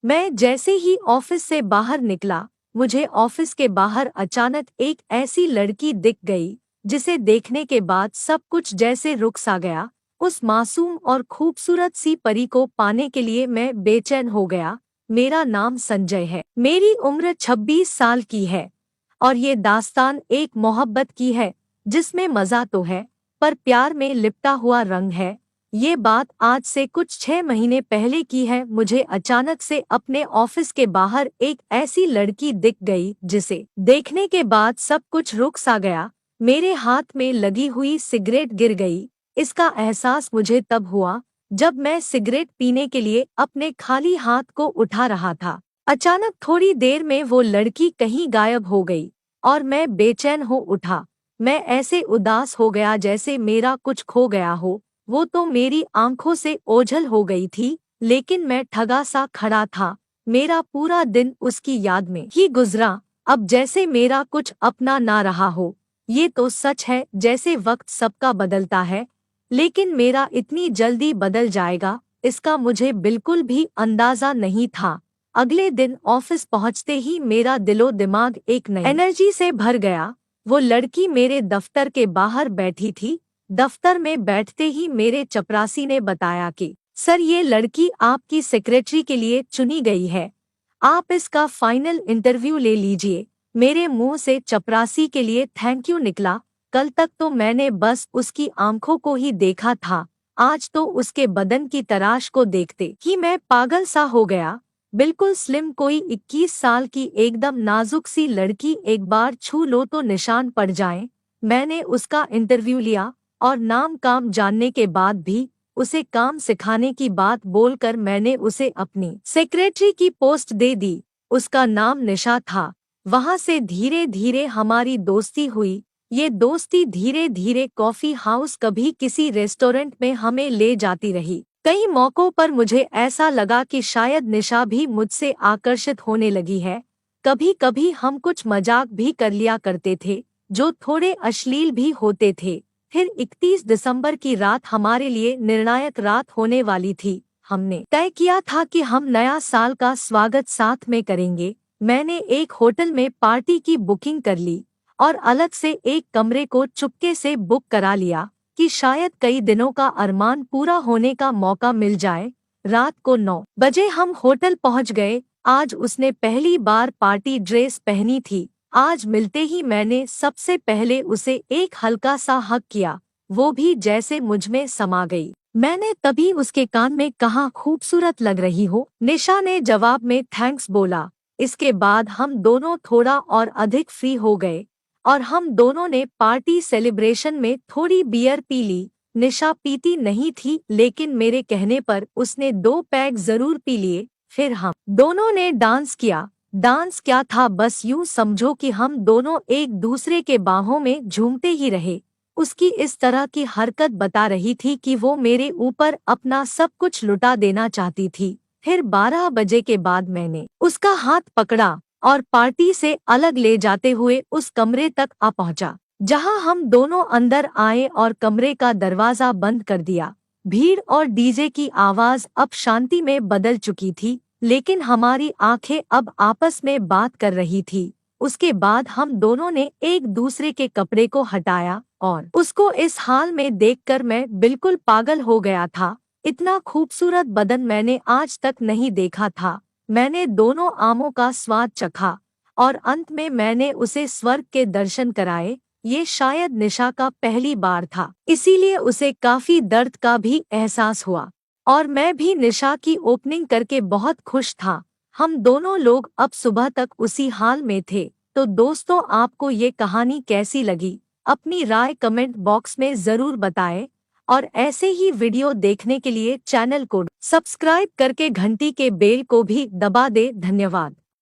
मैं जैसे ही ऑफिस से बाहर निकला, मुझे ऑफिस के बाहर अचानक एक ऐसी लड़की दिख गई जिसे देखने के बाद सब कुछ जैसे रुक सा गया। उस मासूम और खूबसूरत सी परी को पाने के लिए मैं बेचैन हो गया। मेरा नाम संजय है, मेरी उम्र 26 साल की है और ये दास्तान एक मोहब्बत की है जिसमें मजा तो है पर प्यार में लिपटा हुआ रंग है। ये बात आज से कुछ 6 महीने पहले की है। मुझे अचानक से अपने ऑफिस के बाहर एक ऐसी लड़की दिख गई जिसे देखने के बाद सब कुछ रुक सा गया। मेरे हाथ में लगी हुई सिगरेट गिर गई। इसका एहसास मुझे तब हुआ जब मैं सिगरेट पीने के लिए अपने खाली हाथ को उठा रहा था। अचानक थोड़ी देर में वो लड़की कहीं गायब हो गई और मैं बेचैन हो उठा। मैं ऐसे उदास हो गया जैसे मेरा कुछ खो गया हो। वो तो मेरी आंखों से ओझल हो गई थी, लेकिन मैं ठगा सा खड़ा था। मेरा पूरा दिन उसकी याद में ही गुजरा, अब जैसे मेरा कुछ अपना ना रहा हो। ये तो सच है जैसे वक्त सबका बदलता है, लेकिन मेरा इतनी जल्दी बदल जाएगा इसका मुझे बिल्कुल भी अंदाजा नहीं था। अगले दिन ऑफिस पहुंचते ही मेरा दिलो दिमाग एक नई एनर्जी से भर गया। वो लड़की मेरे दफ्तर के बाहर बैठी थी। दफ्तर में बैठते ही मेरे चपरासी ने बताया कि सर, ये लड़की आपकी सेक्रेटरी के लिए चुनी गई है, आप इसका फाइनल इंटरव्यू ले लीजिए। मेरे मुंह से चपरासी के लिए थैंक यू निकला। कल तक तो मैंने बस उसकी आंखों को ही देखा था, आज तो उसके बदन की तराश को देखते ही मैं पागल सा हो गया। बिल्कुल स्लिम, कोई 21 साल की एकदम नाजुक सी लड़की, एक बार छू लो तो निशान पड़ जाए। मैंने उसका इंटरव्यू लिया और नाम काम जानने के बाद भी उसे काम सिखाने की बात बोलकर मैंने उसे अपनी सेक्रेटरी की पोस्ट दे दी। उसका नाम निशा था। वहां से धीरे धीरे हमारी दोस्ती हुई। ये दोस्ती धीरे धीरे कॉफी हाउस, कभी किसी रेस्टोरेंट में हमें ले जाती रही। कई मौकों पर मुझे ऐसा लगा कि शायद निशा भी मुझसे आकर्षित होने लगी है। कभी कभी हम कुछ मजाक भी कर लिया करते थे जो थोड़े अश्लील भी होते थे। फिर 31 दिसंबर की रात हमारे लिए निर्णायक रात होने वाली थी। हमने तय किया था कि हम नया साल का स्वागत साथ में करेंगे। मैंने एक होटल में पार्टी की बुकिंग कर ली और अलग से एक कमरे को चुपके से बुक करा लिया कि शायद कई दिनों का अरमान पूरा होने का मौका मिल जाए। रात को 9 बजे हम होटल पहुंच गए। आज उसने पहली बार पार्टी ड्रेस पहनी थी। आज मिलते ही मैंने सबसे पहले उसे एक हल्का सा हक किया, वो भी जैसे मुझमें समा गई। मैंने तभी उसके कान में कहा, खूबसूरत लग रही हो। निशा ने जवाब में थैंक्स बोला। इसके बाद हम दोनों थोड़ा और अधिक फ्री हो गए और हम दोनों ने पार्टी सेलिब्रेशन में थोड़ी बियर पी ली। निशा पीती नहीं थी, लेकिन मेरे कहने पर उसने 2 पैग जरूर पी लिए। फिर हम दोनों ने डांस किया। डांस क्या था, बस यूं समझो कि हम दोनों एक दूसरे के बाहों में झूमते ही रहे। उसकी इस तरह की हरकत बता रही थी कि वो मेरे ऊपर अपना सब कुछ लुटा देना चाहती थी। फिर 12 बजे के बाद मैंने उसका हाथ पकड़ा और पार्टी से अलग ले जाते हुए उस कमरे तक आ पहुंचा जहां हम दोनों अंदर आए और कमरे का दरवाजा बंद कर दिया। भीड़ और डीजे की आवाज अब शांति में बदल चुकी थी, लेकिन हमारी आंखें अब आपस में बात कर रही थी। उसके बाद हम दोनों ने एक दूसरे के कपड़े को हटाया और उसको इस हाल में देखकर मैं बिल्कुल पागल हो गया था। इतना खूबसूरत बदन मैंने आज तक नहीं देखा था। मैंने दोनों आमों का स्वाद चखा और अंत में मैंने उसे स्वर्ग के दर्शन कराए। ये शायद निशा का पहली बार था, इसीलिए उसे काफी दर्द का भी एहसास हुआ और मैं भी निशा की ओपनिंग करके बहुत खुश था। हम दोनों लोग अब सुबह तक उसी हाल में थे। तो दोस्तों, आपको ये कहानी कैसी लगी? अपनी राय कमेंट बॉक्स में जरूर बताएं और ऐसे ही वीडियो देखने के लिए चैनल को सब्सक्राइब करके घंटी के बेल को भी दबा दे। धन्यवाद।